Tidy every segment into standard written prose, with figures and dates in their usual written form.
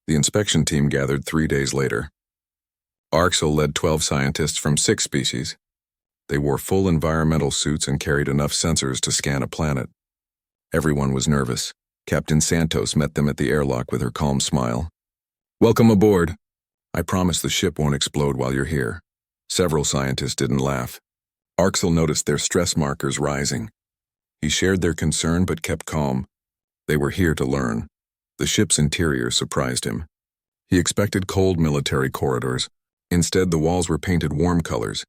The inspection team gathered 3 days later. Arxel led 12 scientists from 6 species. They wore full environmental suits and carried enough sensors to scan a planet. Everyone was nervous. Captain Santos met them at the airlock with her calm smile. "Welcome aboard. I promise the ship won't explode while you're here." Several scientists didn't laugh. Arxel noticed their stress markers rising. He shared their concern but kept calm. They were here to learn. The ship's interior surprised him. He expected cold military corridors. Instead, the walls were painted warm colors.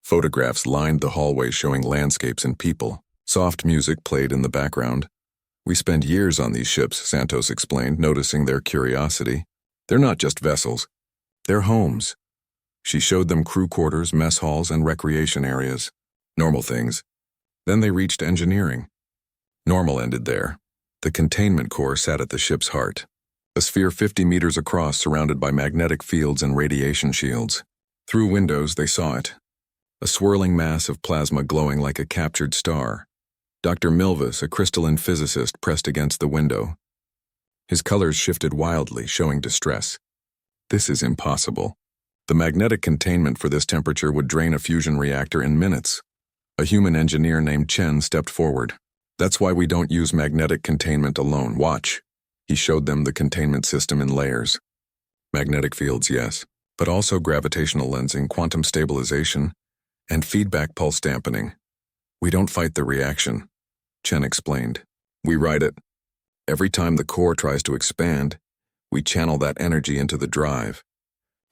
Photographs lined the hallway showing landscapes and people. Soft music played in the background. "We spend years on these ships," Santos explained, noticing their curiosity. "They're not just vessels. They're homes." She showed them crew quarters, mess halls, and recreation areas. Normal things. Then they reached engineering. Normal ended there. The containment core sat at the ship's heart. A sphere 50 meters across surrounded by magnetic fields and radiation shields. Through windows, they saw it. A swirling mass of plasma glowing like a captured star. Dr. Milvis, a crystalline physicist, pressed against the window. His colors shifted wildly, showing distress. "This is impossible. The magnetic containment for this temperature would drain a fusion reactor in minutes." A human engineer named Chen stepped forward. "That's why we don't use magnetic containment alone. Watch." He showed them the containment system in layers. Magnetic fields, yes, but also gravitational lensing, quantum stabilization, and feedback pulse dampening. "We don't fight the reaction," Chen explained. "We ride it. Every time the core tries to expand, we channel that energy into the drive.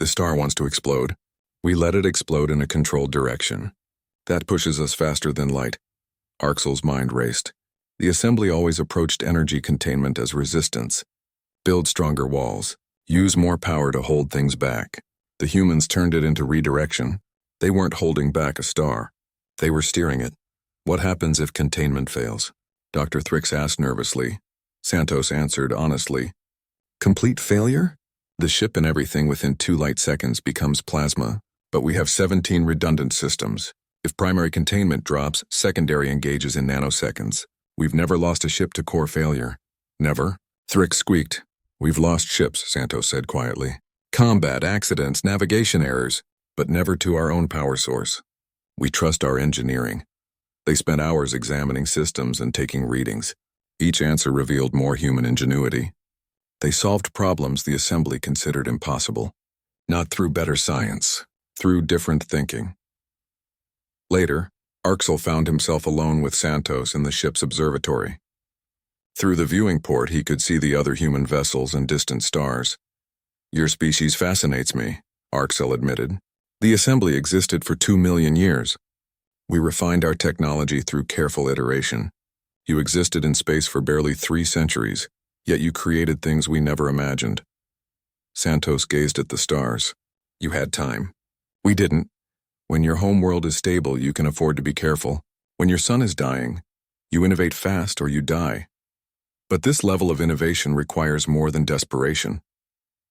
The star wants to explode. We let it explode in a controlled direction. That pushes us faster than light." Arxel's mind raced. The assembly always approached energy containment as resistance. Build stronger walls. Use more power to hold things back. The humans turned it into redirection. They weren't holding back a star. They were steering it. "What happens if containment fails?" Dr. Thrix asked nervously. Santos answered honestly. "Complete failure? The ship and everything within 2 light seconds becomes plasma, but we have 17 redundant systems. If primary containment drops, secondary engages in nanoseconds. We've never lost a ship to core failure." "Never?" Thrix squeaked. "We've lost ships," Santos said quietly. "Combat, accidents, navigation errors, but never to our own power source. We trust our engineering." They spent hours examining systems and taking readings. Each answer revealed more human ingenuity. They solved problems the assembly considered impossible. Not through better science, through different thinking. Later, Arxel found himself alone with Santos in the ship's observatory. Through the viewing port, he could see the other human vessels and distant stars. "Your species fascinates me," Arxel admitted. "The assembly existed for 2 million years. We refined our technology through careful iteration. You existed in space for barely 3 centuries, yet you created things we never imagined." Santos gazed at the stars. "You had time. We didn't. When your home world is stable, you can afford to be careful. When your sun is dying, you innovate fast or you die. But this level of innovation requires more than desperation."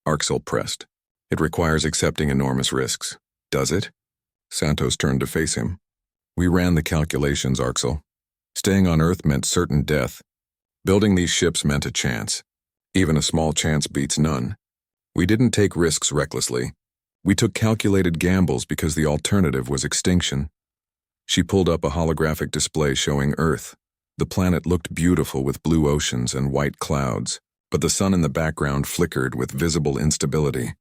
Arxel pressed. "It requires accepting enormous risks." "Does it?" Santos turned to face him. "We ran the calculations, Arxel. Staying on Earth meant certain death. Building these ships meant a chance. Even a small chance beats none. We didn't take risks recklessly. We took calculated gambles because the alternative was extinction." She pulled up a holographic display showing Earth. The planet looked beautiful with blue oceans and white clouds, but the sun in the background flickered with visible instability.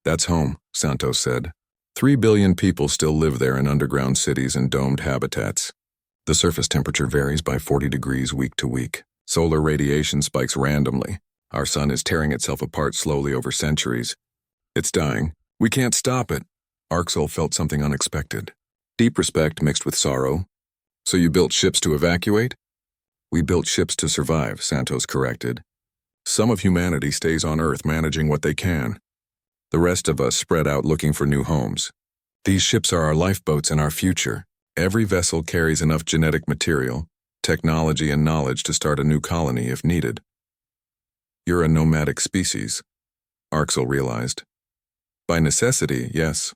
"That's home," Santos said. 3 billion people still live there in underground cities and domed habitats. The surface temperature varies by 40 degrees week to week. Solar radiation spikes randomly. Our sun is tearing itself apart slowly over centuries. It's dying. We can't stop it." Arxel felt something unexpected. Deep respect mixed with sorrow. "So you built ships to evacuate?" "We built ships to survive," Santos corrected. "Some of humanity stays on Earth managing what they can. The rest of us spread out looking for new homes. These ships are our lifeboats and our future. Every vessel carries enough genetic material, technology, and knowledge to start a new colony if needed." "You're a nomadic species," Arxel realized. "By necessity, yes.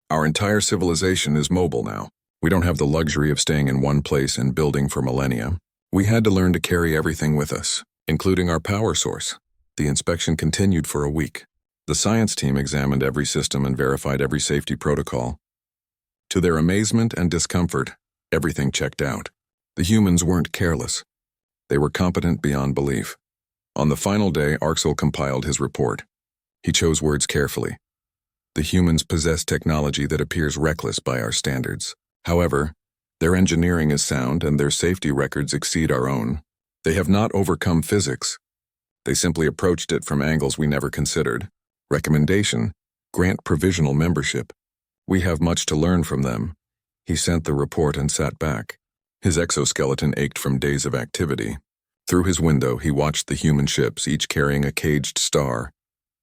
Our entire civilization is mobile now. We don't have the luxury of staying in one place and building for millennia. We had to learn to carry everything with us, including our power source. The inspection continued for a week. The science team examined every system and verified every safety protocol. To their amazement and discomfort, everything checked out. The humans weren't careless. They were competent beyond belief. On the final day, Arxel compiled his report. He chose words carefully. The humans possess technology that appears reckless by our standards. However, their engineering is sound and their safety records exceed our own. They have not overcome physics. They simply approached it from angles we never considered. Recommendation: grant provisional membership. We have much to learn from them. He sent the report and sat back. His exoskeleton ached from days of activity. Through his window, he watched the human ships, each carrying a caged star.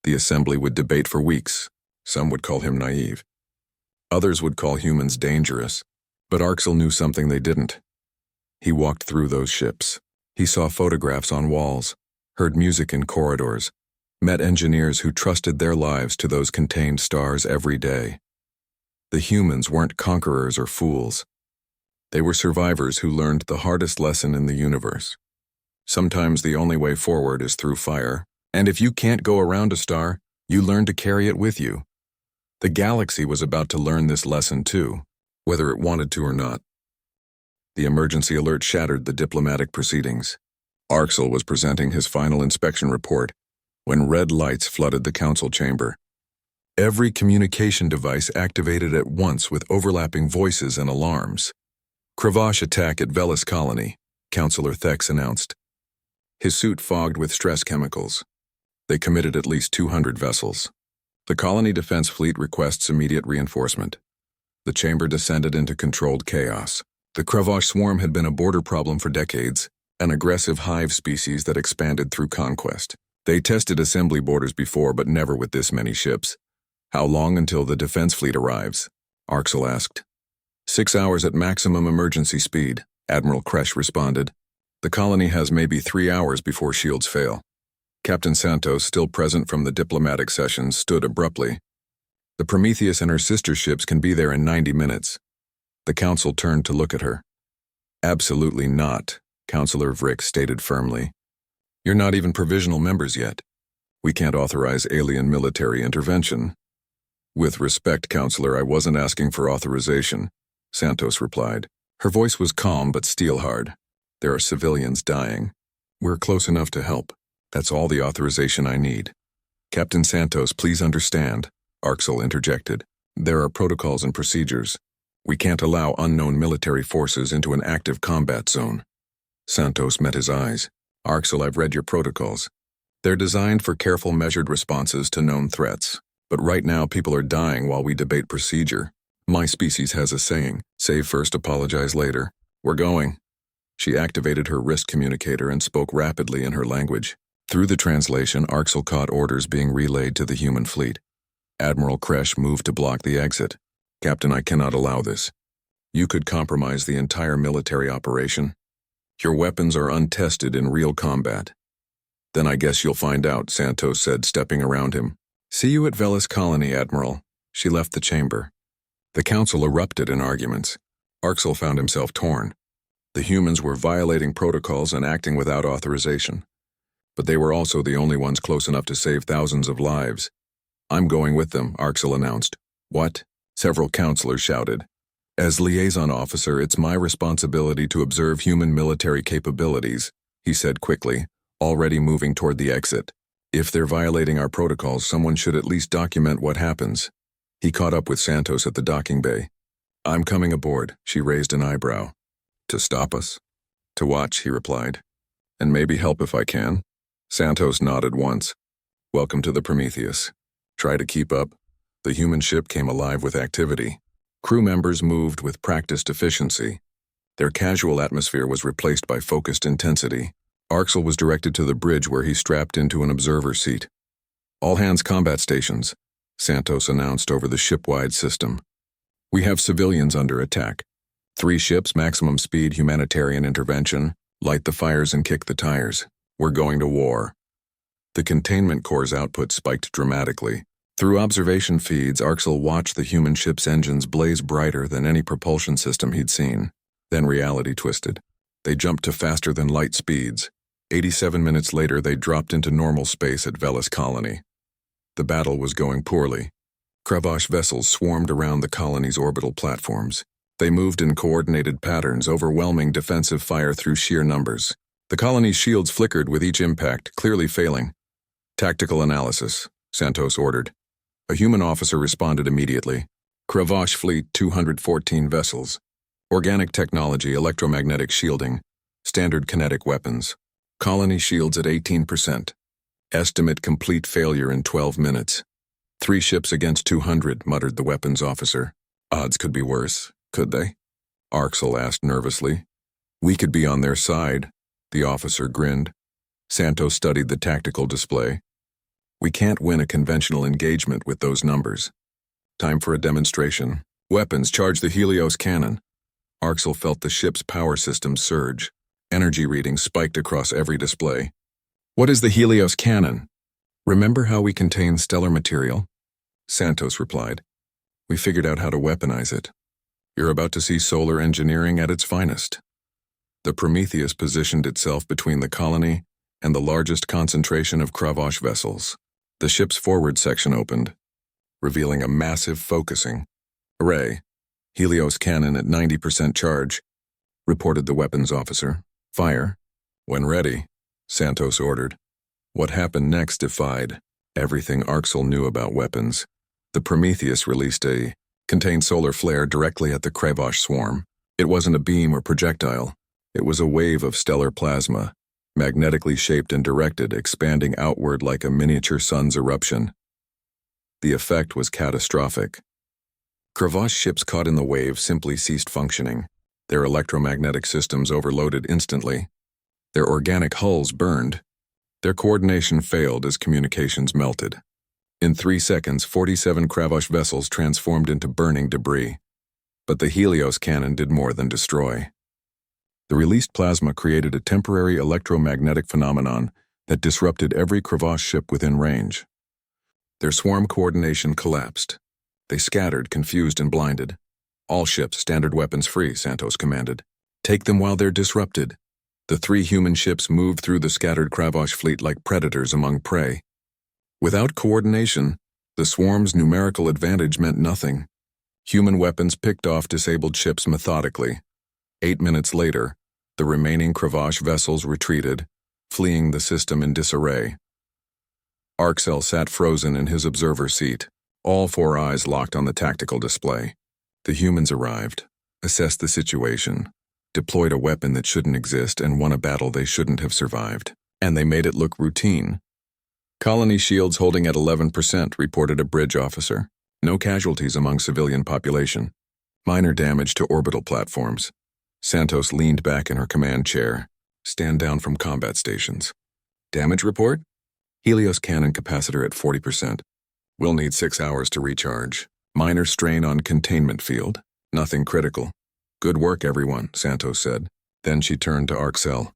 The assembly would debate for weeks. Some would call him naive. Others would call humans dangerous. But Arxel knew something they didn't. He walked through those ships. He saw photographs on walls, heard music in corridors, met engineers who trusted their lives to those contained stars every day. The humans weren't conquerors or fools. They were survivors who learned the hardest lesson in the universe. Sometimes the only way forward is through fire, and if you can't go around a star, you learn to carry it with you. The galaxy was about to learn this lesson too, whether it wanted to or not. The emergency alert shattered the diplomatic proceedings. Arxel was presenting his final inspection report when red lights flooded the council chamber. Every communication device activated at once with overlapping voices and alarms. Cravash attack at Velis Colony, Councillor Thex announced. His suit fogged with stress chemicals. They committed at least 200 vessels. The colony defense fleet requests immediate reinforcement. The chamber descended into controlled chaos. The Cravash swarm had been a border problem for decades, an aggressive hive species that expanded through conquest. They tested assembly borders before, but never with this many ships. How long until the defense fleet arrives? Arxel asked. 6 hours at maximum emergency speed, Admiral Kresh responded. The colony has maybe 3 hours before shields fail. Captain Santos, still present from the diplomatic sessions, stood abruptly. The Prometheus and her sister ships can be there in 90 minutes. The council turned to look at her. Absolutely not, Councillor Vrick stated firmly. You're not even provisional members yet. We can't authorize alien military intervention. With respect, Councillor, I wasn't asking for authorization, Santos replied. Her voice was calm but steel-hard. There are civilians dying. We're close enough to help. That's all the authorization I need. Captain Santos, please understand, Arxel interjected. There are protocols and procedures. We can't allow unknown military forces into an active combat zone. Santos met his eyes. Arxel, I've read your protocols. They're designed for careful, measured responses to known threats. But right now, people are dying while we debate procedure. My species has a saying, save first, apologize later. We're going. She activated her wrist communicator and spoke rapidly in her language. Through the translation, Arxel caught orders being relayed to the human fleet. Admiral Kresh moved to block the exit. Captain, I cannot allow this. You could compromise the entire military operation. Your weapons are untested in real combat. Then I guess you'll find out, Santos said, stepping around him. See you at Velis Colony, Admiral. She left the chamber. The council erupted in arguments. Arxel found himself torn. The humans were violating protocols and acting without authorization. But they were also the only ones close enough to save thousands of lives. I'm going with them, Arxel announced. What? Several councillors shouted. As liaison officer, it's my responsibility to observe human military capabilities, he said quickly, already moving toward the exit. If they're violating our protocols, someone should at least document what happens. He caught up with Santos at the docking bay. I'm coming aboard, she raised an eyebrow. To stop us? To watch, he replied. And maybe help if I can. Santos nodded once. Welcome to the Prometheus. Try to keep up. The human ship came alive with activity. Crew members moved with practiced efficiency. Their casual atmosphere was replaced by focused intensity. Arxel was directed to the bridge where he strapped into an observer seat. All hands combat stations, Santos announced over the ship-wide system. We have civilians under attack. 3 ships, maximum speed, humanitarian intervention, light the fires and kick the tires. We're going to war. The containment core's output spiked dramatically. Through observation feeds, Arxel watched the human ship's engines blaze brighter than any propulsion system he'd seen. Then reality twisted. They jumped to faster-than-light speeds. 87 minutes later, they dropped into normal space at Velis Colony. The battle was going poorly. Kravash vessels swarmed around the colony's orbital platforms. They moved in coordinated patterns, overwhelming defensive fire through sheer numbers. The colony's shields flickered with each impact, clearly failing. Tactical analysis, Santos ordered. A human officer responded immediately. Kravash fleet, 214 vessels. Organic technology, electromagnetic shielding, standard kinetic weapons. Colony shields at 18%. Estimate complete failure in 12 minutes. 3 ships against 200, muttered the weapons officer. Odds could be worse, could they? Arxel asked nervously. We could be on their side, the officer grinned. Santos studied the tactical display. We can't win a conventional engagement with those numbers. Time for a demonstration. Weapons, charge the Helios cannon. Arxel felt the ship's power systems surge. Energy readings spiked across every display. What is the Helios cannon? Remember how we contain stellar material? Santos replied. We figured out how to weaponize it. You're about to see solar engineering at its finest. The Prometheus positioned itself between the colony and the largest concentration of Kravash vessels. The ship's forward section opened, revealing a massive focusing array. Helios cannon at 90% charge, reported the weapons officer. Fire. When ready, Santos ordered. What happened next defied everything Arxel knew about weapons. The Prometheus released a contained solar flare directly at the Kravash swarm. It wasn't a beam or projectile. It was a wave of stellar plasma, magnetically shaped and directed, expanding outward like a miniature sun's eruption. The effect was catastrophic. Kravash ships caught in the wave simply ceased functioning. Their electromagnetic systems overloaded instantly. Their organic hulls burned. Their coordination failed as communications melted. In 3 seconds, 47 Kravash vessels transformed into burning debris. But the Helios cannon did more than destroy. The released plasma created a temporary electromagnetic phenomenon that disrupted every Kravash ship within range. Their swarm coordination collapsed. They scattered, confused and blinded. All ships, standard weapons free, Santos commanded. Take them while they're disrupted. The 3 human ships moved through the scattered Kravash fleet like predators among prey. Without coordination, the swarm's numerical advantage meant nothing. Human weapons picked off disabled ships methodically. 8 minutes later, the remaining Kravash vessels retreated, fleeing the system in disarray. Arxel sat frozen in his observer seat, all 4 eyes locked on the tactical display. The humans arrived, assessed the situation, deployed a weapon that shouldn't exist and won a battle they shouldn't have survived. And they made it look routine. Colony shields holding at 11%, reported a bridge officer. No casualties among civilian population. Minor damage to orbital platforms. Santos leaned back in her command chair. Stand down from combat stations. Damage report? Helios cannon capacitor at 40%. We'll need 6 hours to recharge. Minor strain on containment field. Nothing critical. Good work, everyone, Santos said. Then she turned to Arxel.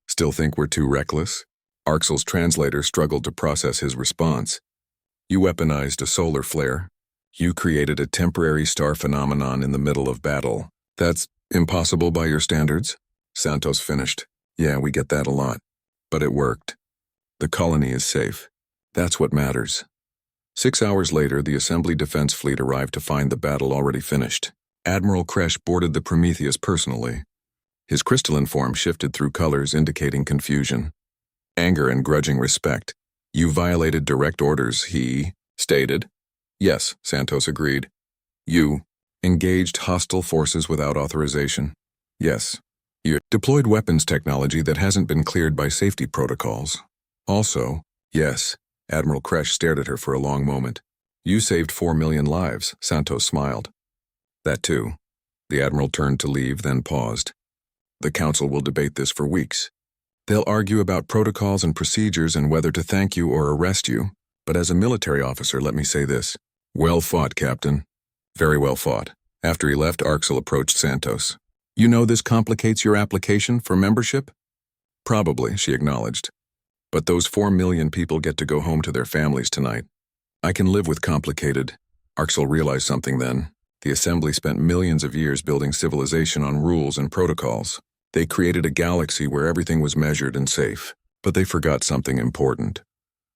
Still think we're too reckless? Arxel's translator struggled to process his response. You weaponized a solar flare. You created a temporary star phenomenon in the middle of battle. That's impossible by your standards? Santos finished. Yeah, we get that a lot. But it worked. The colony is safe. That's what matters. 6 hours later, the Assembly Defense Fleet arrived to find the battle already finished. Admiral Kresh boarded the Prometheus personally. His crystalline form shifted through colors indicating confusion. Anger and grudging respect. You violated direct orders, he stated. Yes, Santos agreed. You engaged hostile forces without authorization. Yes. You deployed weapons technology that hasn't been cleared by safety protocols. Also, yes. Admiral Kresh stared at her for a long moment. You saved 4 million lives, Santos smiled. That too. The Admiral turned to leave, then paused. The Council will debate this for weeks. They'll argue about protocols and procedures and whether to thank you or arrest you. But as a military officer, let me say this. Well fought, Captain. Very well fought. After he left, Arxel approached Santos. You know this complicates your application for membership? Probably, she acknowledged. But those 4 million people get to go home to their families tonight. I can live with complicated. Arxel realized something then. The Assembly spent millions of years building civilization on rules and protocols. They created a galaxy where everything was measured and safe, but they forgot something important.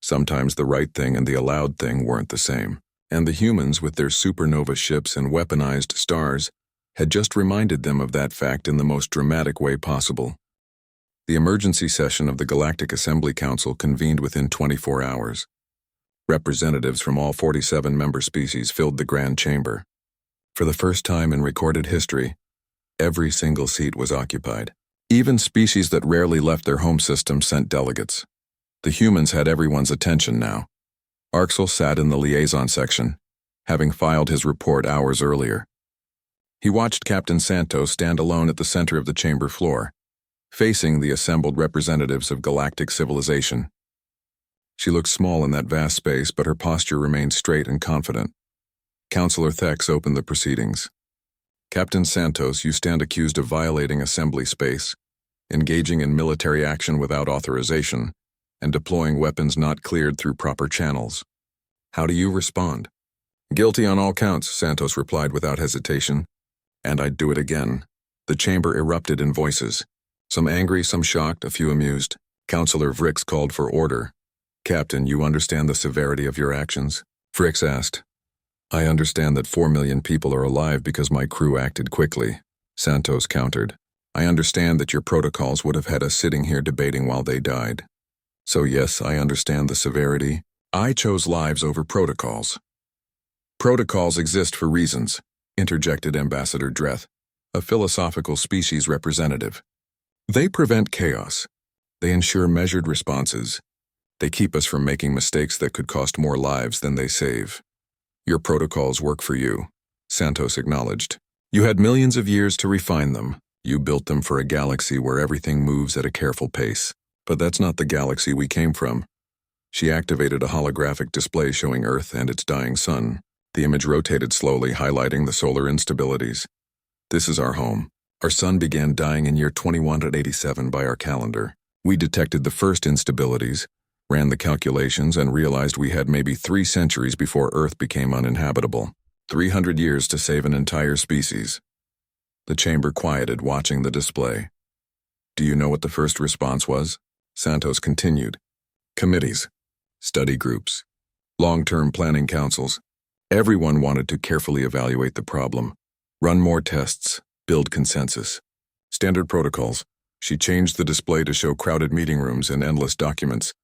Sometimes the right thing and the allowed thing weren't the same, and the humans with their supernova ships and weaponized stars had just reminded them of that fact in the most dramatic way possible. The emergency session of the Galactic Assembly Council convened within 24 hours. Representatives from all 47 member species filled the grand chamber. For the first time in recorded history, every single seat was occupied. Even species that rarely left their home system sent delegates. The humans had everyone's attention now. Arxel sat in the liaison section, having filed his report hours earlier. He watched Captain Santos stand alone at the center of the chamber floor, facing the assembled representatives of galactic civilization. She looked small in that vast space, but her posture remained straight and confident. Councillor Thex opened the proceedings. Captain Santos, you stand accused of violating assembly space, engaging in military action without authorization, and deploying weapons not cleared through proper channels. How do you respond? Guilty on all counts, Santos replied without hesitation. And I'd do it again. The chamber erupted in voices. Some angry, some shocked, a few amused. Councillor Vrix called for order. Captain, you understand the severity of your actions? Vrix asked. I understand that 4 million people are alive because my crew acted quickly, Santos countered. I understand that your protocols would have had us sitting here debating while they died. So yes, I understand the severity. I chose lives over protocols. Protocols exist for reasons, interjected Ambassador Dreth, a philosophical species representative. They prevent chaos. They ensure measured responses. They keep us from making mistakes that could cost more lives than they save. Your protocols work for you, Santos acknowledged. You had millions of years to refine them. You built them for a galaxy where everything moves at a careful pace. But that's not the galaxy we came from. She activated a holographic display showing Earth and its dying sun. The image rotated slowly, highlighting the solar instabilities. This is our home. Our sun began dying in year 2187 by our calendar. We detected the first instabilities, ran the calculations, and realized we had maybe 3 centuries before Earth became uninhabitable. 300 years to save an entire species. The chamber quieted, watching the display. Do you know what the first response was? Santos continued. Committees, study groups, long-term planning councils. Everyone wanted to carefully evaluate the problem, run more tests, build consensus. Standard protocols. She changed the display to show crowded meeting rooms and endless documents.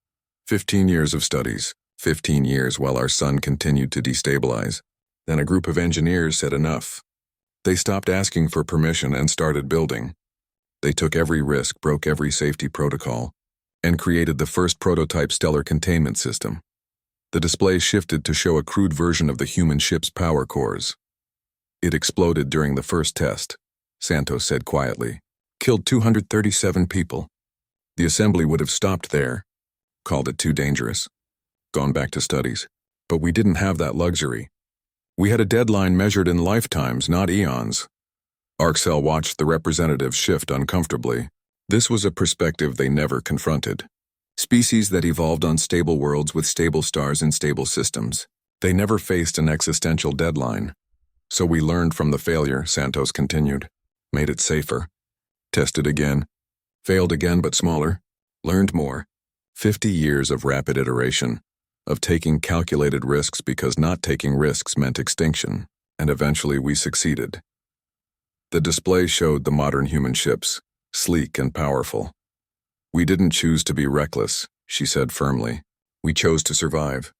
15 years of studies, 15 years while our sun continued to destabilize. Then a group of engineers said enough. They stopped asking for permission and started building. They took every risk, broke every safety protocol, and created the first prototype stellar containment system. The display shifted to show a crude version of the human ship's power cores. It exploded during the first test, Santos said quietly. Killed 237 people. The assembly would have stopped there, called it too dangerous, gone back to studies. But we didn't have that luxury. We had a deadline measured in lifetimes, not eons. Arxel watched the representatives shift uncomfortably. This was a perspective they never confronted. Species that evolved on stable worlds with stable stars and stable systems. They never faced an existential deadline. So we learned from the failure, Santos continued. Made it safer. Tested again. Failed again but smaller. Learned more. 50 years of rapid iteration. Of taking calculated risks because not taking risks meant extinction. And eventually we succeeded. The display showed the modern human ships, sleek and powerful. We didn't choose to be reckless, she said firmly. We chose to survive.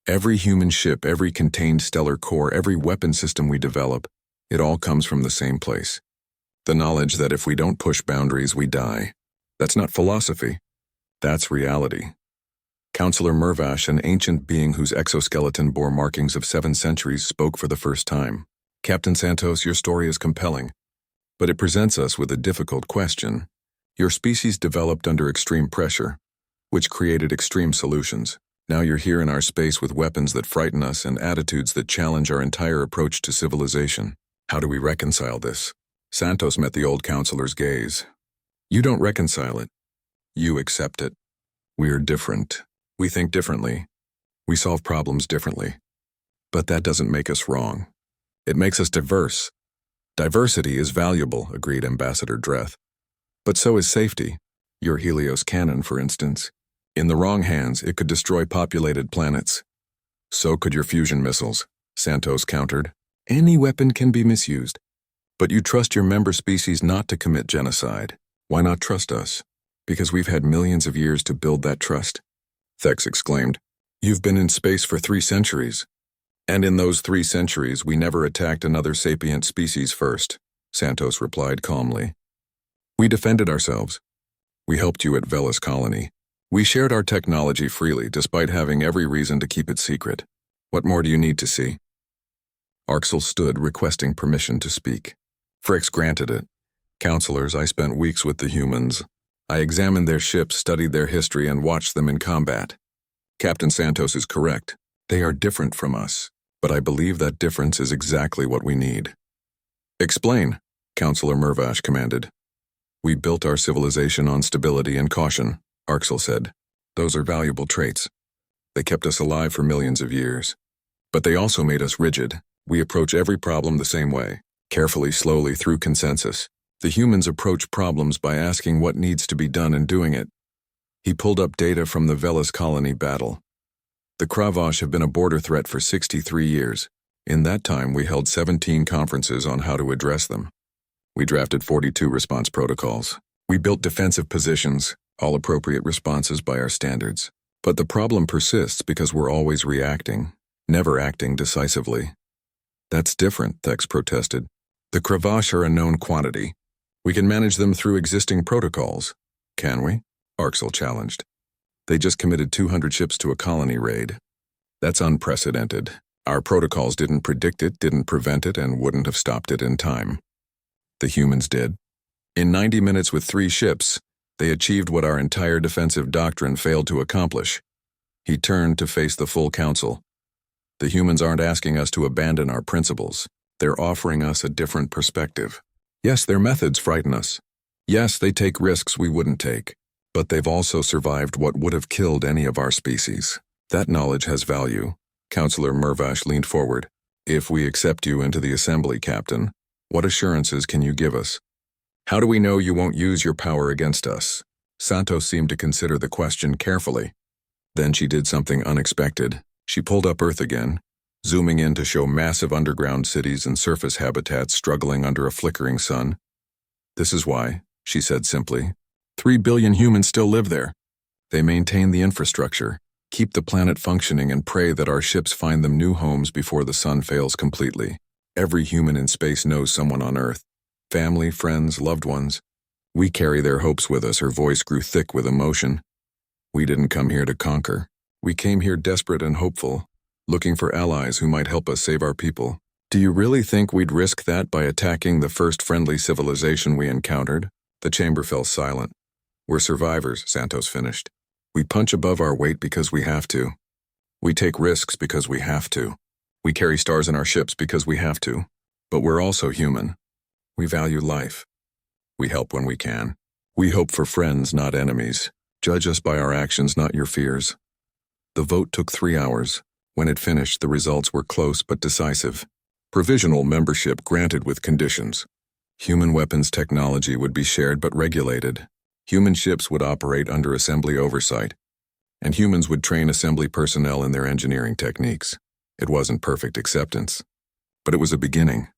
Every human ship, every contained stellar core, every weapon system we develop, it all comes from the same place. The knowledge that if we don't push boundaries, we die. That's not philosophy. That's reality. Counselor Mervash, an ancient being whose exoskeleton bore markings of 7 centuries, spoke for the first time. Captain Santos, your story is compelling, but it presents us with a difficult question. Your species developed under extreme pressure, which created extreme solutions. Now you're here in our space with weapons that frighten us and attitudes that challenge our entire approach to civilization. How do we reconcile this? Santos met the old counselor's gaze. You don't reconcile it. You accept it. We're different. We think differently. We solve problems differently. But that doesn't make us wrong. It makes us diverse. Diversity is valuable, agreed Ambassador Dreth. But so is safety. Your Helios cannon, for instance. In the wrong hands, it could destroy populated planets. So could your fusion missiles, Santos countered. Any weapon can be misused. But you trust your member species not to commit genocide. Why not trust us? Because we've had millions of years to build that trust. Thex exclaimed. You've been in space for 3 centuries. And in those 3 centuries, we never attacked another sapient species first, Santos replied calmly. We defended ourselves. We helped you at Velis Colony. We shared our technology freely, despite having every reason to keep it secret. What more do you need to see? Arxel stood, requesting permission to speak. Fricks granted it. Counselors, I spent weeks with the humans. I examined their ships, studied their history, and watched them in combat. Captain Santos is correct. They are different from us, but I believe that difference is exactly what we need. Explain, Counselor Mervash commanded. We built our civilization on stability and caution, Arxel said. Those are valuable traits. They kept us alive for millions of years. But they also made us rigid. We approach every problem the same way, carefully, slowly, through consensus. The humans approach problems by asking what needs to be done and doing it. He pulled up data from the Velis Colony battle. The Kravosh have been a border threat for 63 years. In that time, we held 17 conferences on how to address them. We drafted 42 response protocols. We built defensive positions, all appropriate responses by our standards. But the problem persists because we're always reacting, never acting decisively. That's different, Thex protested. The Kravosh are a known quantity. We can manage them through existing protocols. Can we? Arxel challenged. They just committed 200 ships to a colony raid. That's unprecedented. Our protocols didn't predict it, didn't prevent it, and wouldn't have stopped it in time. The humans did. In 90 minutes with 3 ships, they achieved what our entire defensive doctrine failed to accomplish. He turned to face the full council. The humans aren't asking us to abandon our principles. They're offering us a different perspective. Yes, their methods frighten us. Yes, they take risks we wouldn't take. But they've also survived what would have killed any of our species. That knowledge has value. Counselor Mervash leaned forward. If we accept you into the assembly, Captain, what assurances can you give us? How do we know you won't use your power against us? Santos seemed to consider the question carefully. Then she did something unexpected. She pulled up Earth again, zooming in to show massive underground cities and surface habitats struggling under a flickering sun. This is why, she said simply. 3 billion humans still live there. They maintain the infrastructure, keep the planet functioning, and pray that our ships find them new homes before the sun fails completely. Every human in space knows someone on Earth. Family, friends, loved ones. We carry their hopes with us. Her voice grew thick with emotion. We didn't come here to conquer. We came here desperate and hopeful, looking for allies who might help us save our people. Do you really think we'd risk that by attacking the first friendly civilization we encountered? The chamber fell silent. We're survivors, Santos finished. We punch above our weight because we have to. We take risks because we have to. We carry stars in our ships because we have to. But we're also human. We value life. We help when we can. We hope for friends, not enemies. Judge us by our actions, not your fears. The vote took 3 hours. When it finished, the results were close but decisive. Provisional membership granted with conditions. Human weapons technology would be shared but regulated. Human ships would operate under assembly oversight. And humans would train assembly personnel in their engineering techniques. It wasn't perfect acceptance, but it was a beginning.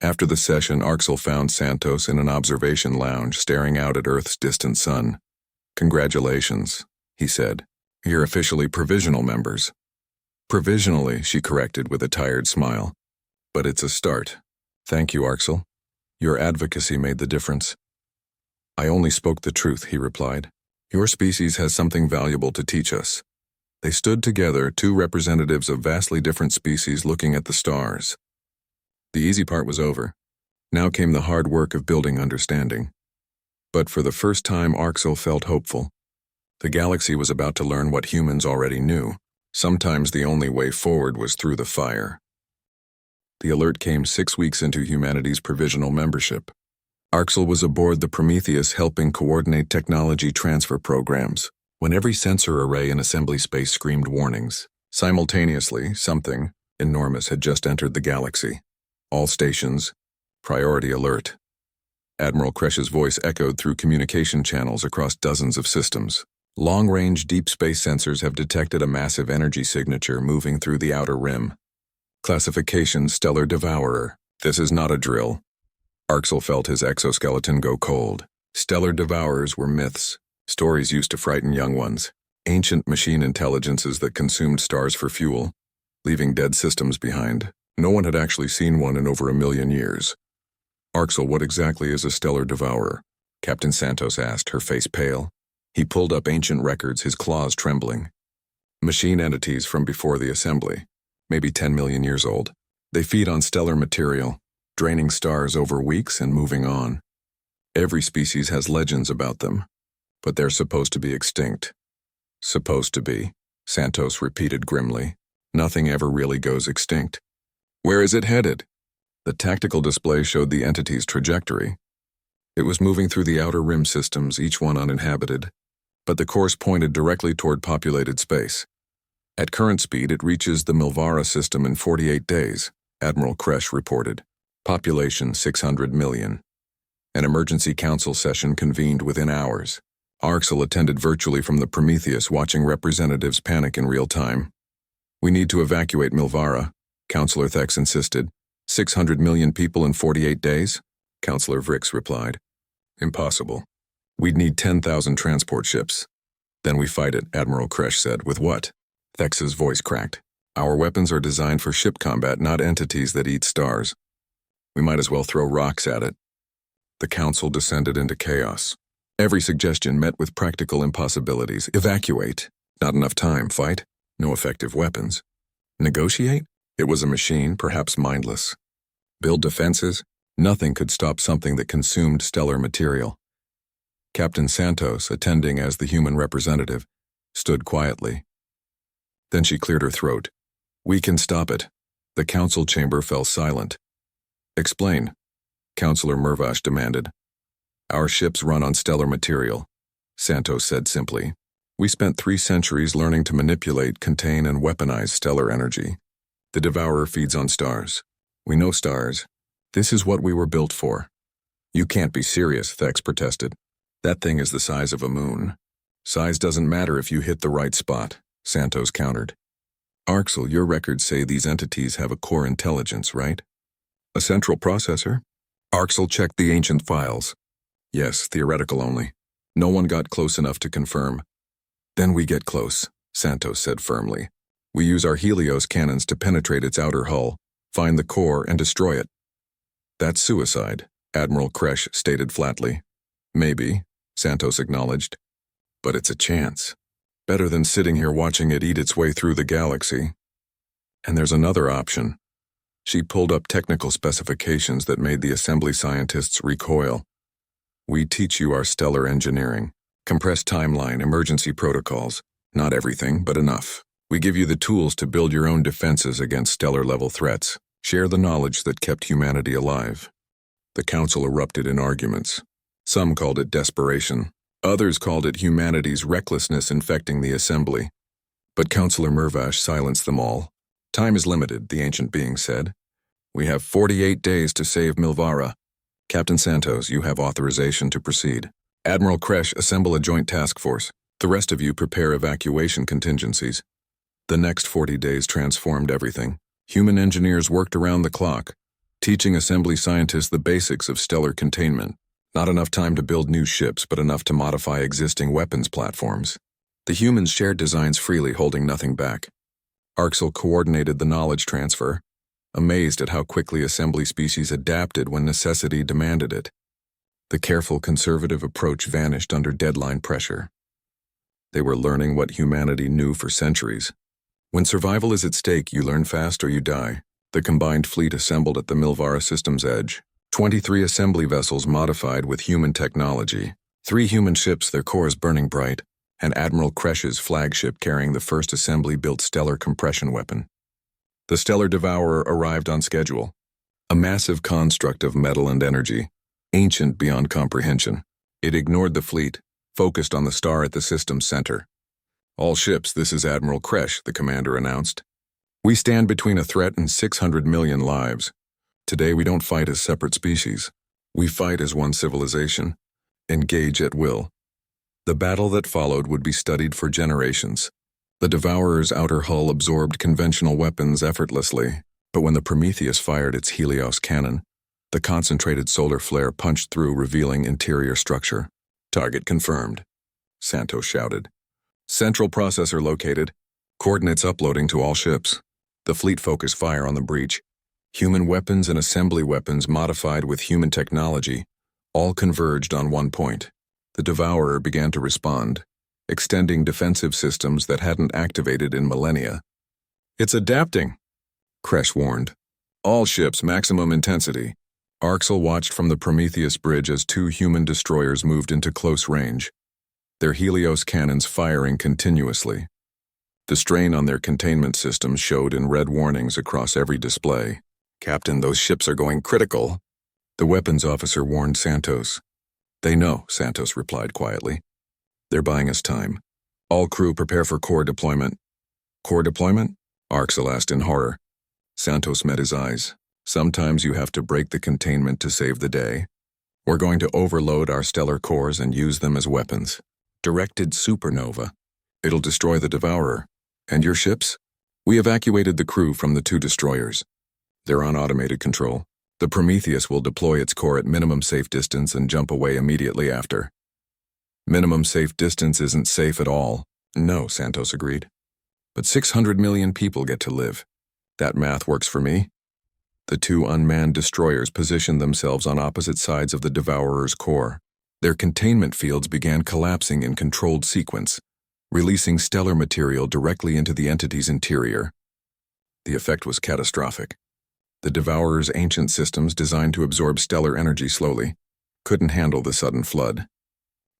After the session, Arxel found Santos in an observation lounge staring out at Earth's distant sun. Congratulations, he said. You're officially provisional members. Provisionally, she corrected with a tired smile. But it's a start. Thank you, Arxel. Your advocacy made the difference. I only spoke the truth, he replied. Your species has something valuable to teach us. They stood together, 2 representatives of vastly different species looking at the stars. The easy part was over. Now came the hard work of building understanding. But for the first time, Arxel felt hopeful. The galaxy was about to learn what humans already knew. Sometimes the only way forward was through the fire. The alert came 6 weeks into humanity's provisional membership. Arxel was aboard the Prometheus helping coordinate technology transfer programs. When every sensor array in assembly space screamed warnings, simultaneously, something enormous had just entered the galaxy. All stations, priority alert. Admiral Kresh's voice echoed through communication channels across dozens of systems. Long-range deep space sensors have detected a massive energy signature moving through the outer rim. Classification Stellar Devourer. This is not a drill. Arxel felt his exoskeleton go cold. Stellar Devourers were myths, stories used to frighten young ones, ancient machine intelligences that consumed stars for fuel, leaving dead systems behind. No one had actually seen one in over 1,000,000 years. Arxel, what exactly is a Stellar Devourer? Captain Santos asked, her face pale. He pulled up ancient records, his claws trembling. Machine entities from before the assembly, maybe 10 million years old. They feed on stellar material, draining stars over weeks and moving on. Every species has legends about them, but they're supposed to be extinct. Supposed to be, Santos repeated grimly. Nothing ever really goes extinct. Where is it headed? The tactical display showed the entity's trajectory. It was moving through the outer rim systems, each one uninhabited, but the course pointed directly toward populated space. At current speed, it reaches the Milvara system in 48 days, Admiral Kresh reported. Population 600 million. An emergency council session convened within hours. Arxel attended virtually from the Prometheus, watching representatives panic in real time. We need to evacuate Milvara, Councillor Thex insisted. 600 million people in 48 days? Councillor Vrix replied. Impossible. We'd need 10,000 transport ships. Then we fight it, Admiral Kresh said. With what? Thex's voice cracked. Our weapons are designed for ship combat, not entities that eat stars. We might as well throw rocks at it. The council descended into chaos. Every suggestion met with practical impossibilities. Evacuate. Not enough time. Fight. No effective weapons. Negotiate? It was a machine, perhaps mindless. Build defenses? Nothing could stop something that consumed stellar material. Captain Santos, attending as the human representative, stood quietly. Then she cleared her throat. We can stop it. The council chamber fell silent. Explain, Councillor Mervash demanded. Our ships run on stellar material, Santos said simply. We spent 3 centuries learning to manipulate, contain, and weaponize stellar energy. The Devourer feeds on stars. We know stars. This is what we were built for. You can't be serious, Thex protested. That thing is the size of a moon. Size doesn't matter if you hit the right spot, Santos countered. Arxel, your records say these entities have a core intelligence, right? A central processor? Arxel checked the ancient files. Yes, theoretical only. No one got close enough to confirm. Then we get close, Santos said firmly. We use our Helios cannons to penetrate its outer hull, find the core, and destroy it. That's suicide, Admiral Kresh stated flatly. Maybe, Santos acknowledged. But it's a chance. Better than sitting here watching it eat its way through the galaxy. And there's another option. She pulled up technical specifications that made the assembly scientists recoil. We teach you our stellar engineering, compressed timeline, emergency protocols. Not everything, but enough. We give you the tools to build your own defenses against stellar-level threats. Share the knowledge that kept humanity alive. The council erupted in arguments. Some called it desperation. Others called it humanity's recklessness infecting the assembly. But Councillor Mervash silenced them all. Time is limited, the ancient being said. We have 48 days to save Milvara. Captain Santos, you have authorization to proceed. Admiral Kresh, assemble a joint task force. The rest of you prepare evacuation contingencies. The next 40 days transformed everything. Human engineers worked around the clock, teaching assembly scientists the basics of stellar containment. Not enough time to build new ships, but enough to modify existing weapons platforms. The humans shared designs freely, holding nothing back. Arxel coordinated the knowledge transfer, amazed at how quickly assembly species adapted when necessity demanded it. The careful, conservative approach vanished under deadline pressure. They were learning what humanity knew for centuries. When survival is at stake, you learn fast or you die. The combined fleet assembled at the Milvara system's edge. 23 assembly vessels modified with human technology. 3 human ships, their cores burning bright, and Admiral Kresh's flagship carrying the first assembly-built stellar compression weapon. The Stellar Devourer arrived on schedule. A massive construct of metal and energy, ancient beyond comprehension. It ignored the fleet, focused on the star at the system's center. All ships, this is Admiral Kresh, the commander announced. We stand between a threat and 600 million lives. Today we don't fight as separate species. We fight as one civilization, engage at will. The battle that followed would be studied for generations. The Devourer's outer hull absorbed conventional weapons effortlessly, but when the Prometheus fired its Helios cannon, the concentrated solar flare punched through, revealing interior structure. Target confirmed, Santos shouted. Central processor located. Coordinates uploading to all ships. The fleet focused fire on the breach. Human weapons and assembly weapons modified with human technology, all converged on one point. The Devourer began to respond, extending defensive systems that hadn't activated in millennia. It's adapting, Kresh warned. All ships maximum intensity. Arxel watched from the Prometheus bridge as two human destroyers moved into close range, their Helios cannons firing continuously. The strain on their containment systems showed in red warnings across every display. Captain, those ships are going critical, the weapons officer warned Santos. They know, Santos replied quietly. They're buying us time. All crew prepare for core deployment. Core deployment? Arxel asked in horror. Santos met his eyes. Sometimes you have to break the containment to save the day. We're going to overload our stellar cores and use them as weapons. Directed Supernova. It'll destroy the Devourer. And your ships? We evacuated the crew from the two destroyers. They're on automated control. The Prometheus will deploy its core at minimum safe distance and jump away immediately after. Minimum safe distance isn't safe at all. No, Santos agreed. But 600 million people get to live. That math works for me. The two unmanned destroyers positioned themselves on opposite sides of the Devourer's core. Their containment fields began collapsing in controlled sequence, releasing stellar material directly into the entity's interior. The effect was catastrophic. The Devourer's ancient systems, designed to absorb stellar energy slowly, couldn't handle the sudden flood.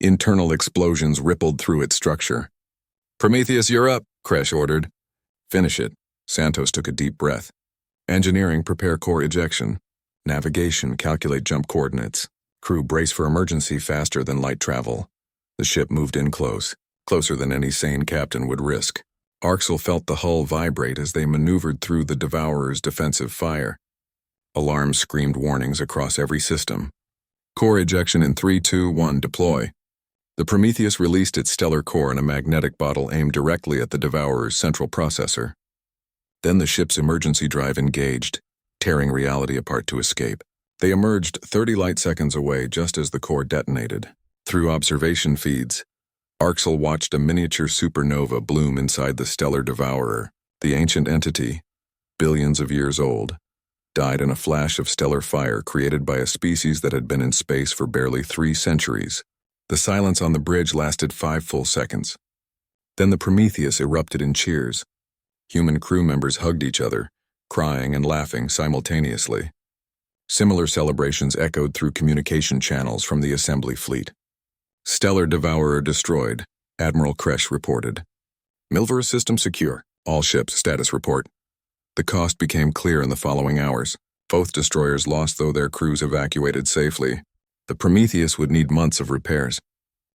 Internal explosions rippled through its structure. Prometheus, you're up, Kresh ordered. Finish it. Santos took a deep breath. Engineering, prepare core ejection. Navigation, calculate jump coordinates. Crew, brace for emergency faster than light travel. The ship moved in close, closer than any sane captain would risk. Arxel felt the hull vibrate as they maneuvered through the Devourer's defensive fire. Alarms screamed warnings across every system. Core ejection in 3, 2, 1, deploy. The Prometheus released its stellar core in a magnetic bottle aimed directly at the Devourer's central processor. Then the ship's emergency drive engaged, tearing reality apart to escape. They emerged 30 light seconds away just as the core detonated. Through observation feeds, Arxel watched a miniature supernova bloom inside the stellar Devourer. The ancient entity, billions of years old, died in a flash of stellar fire created by a species that had been in space for barely 3 centuries. The silence on the bridge lasted 5 full seconds. Then the Prometheus erupted in cheers. Human crew members hugged each other, crying and laughing simultaneously. Similar celebrations echoed through communication channels from the assembly fleet. Stellar Devourer destroyed, Admiral Kresh reported. Milvera system secure, all ships status report. The cost became clear in the following hours. Both destroyers lost, though their crews evacuated safely. The Prometheus would need months of repairs.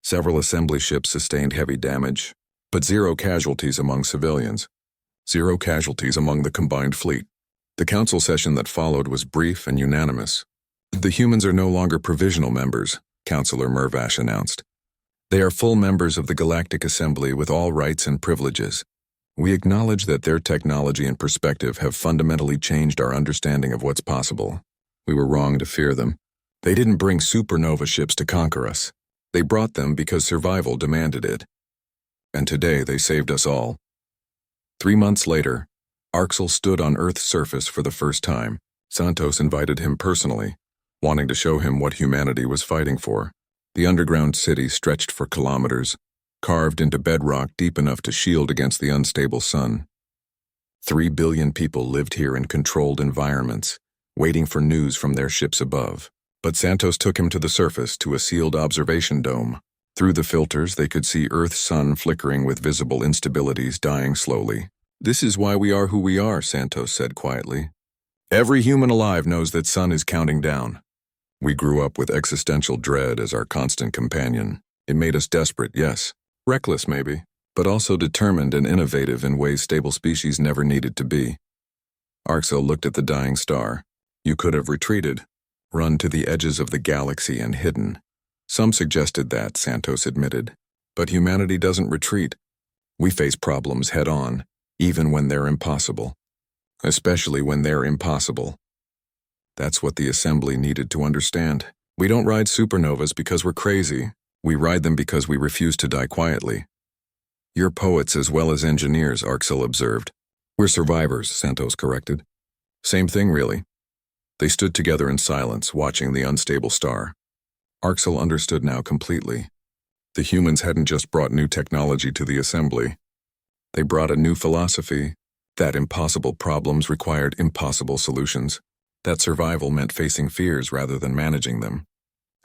Several assembly ships sustained heavy damage, but 0 casualties among civilians. 0 casualties among the combined fleet. The council session that followed was brief and unanimous. The humans are no longer provisional members, Councillor Mervash announced. They are full members of the Galactic Assembly with all rights and privileges. We acknowledge that their technology and perspective have fundamentally changed our understanding of what's possible. We were wrong to fear them. They didn't bring supernova ships to conquer us. They brought them because survival demanded it. And today they saved us all. 3 months later, Arxel stood on Earth's surface for the first time. Santos invited him personally, wanting to show him what humanity was fighting for. The underground city stretched for kilometers, carved into bedrock deep enough to shield against the unstable sun. 3 billion people lived here in controlled environments, waiting for news from their ships above. But Santos took him to the surface, to a sealed observation dome. Through the filters, they could see Earth's sun flickering with visible instabilities dying slowly. This is why we are who we are, Santos said quietly. Every human alive knows that sun is counting down. We grew up with existential dread as our constant companion. It made us desperate, yes. Reckless, maybe, but also determined and innovative in ways stable species never needed to be. Arxel looked at the dying star. You could have retreated. run to the edges of the galaxy and hidden. Some suggested that, Santos admitted. But humanity doesn't retreat. We face problems head-on, even when they're impossible. Especially when they're impossible. That's what the Assembly needed to understand. We don't ride supernovas because we're crazy. We ride them because we refuse to die quietly. You're poets as well as engineers, Arxel observed. We're survivors, Santos corrected. Same thing, really. They stood together in silence, watching the unstable star. Arxel understood now completely. The humans hadn't just brought new technology to the Assembly. They brought a new philosophy, that impossible problems required impossible solutions, that survival meant facing fears rather than managing them,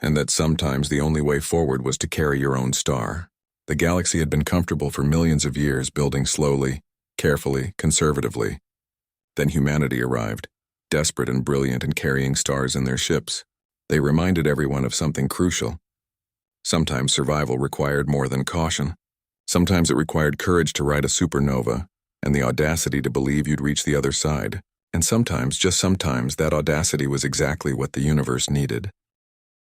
and that sometimes the only way forward was to carry your own star. The galaxy had been comfortable for millions of years, building slowly, carefully, conservatively. Then humanity arrived, desperate and brilliant and carrying stars in their ships. They reminded everyone of something crucial. Sometimes survival required more than caution. Sometimes it required courage to ride a supernova and the audacity to believe you'd reach the other side. And sometimes, just sometimes, that audacity was exactly what the universe needed.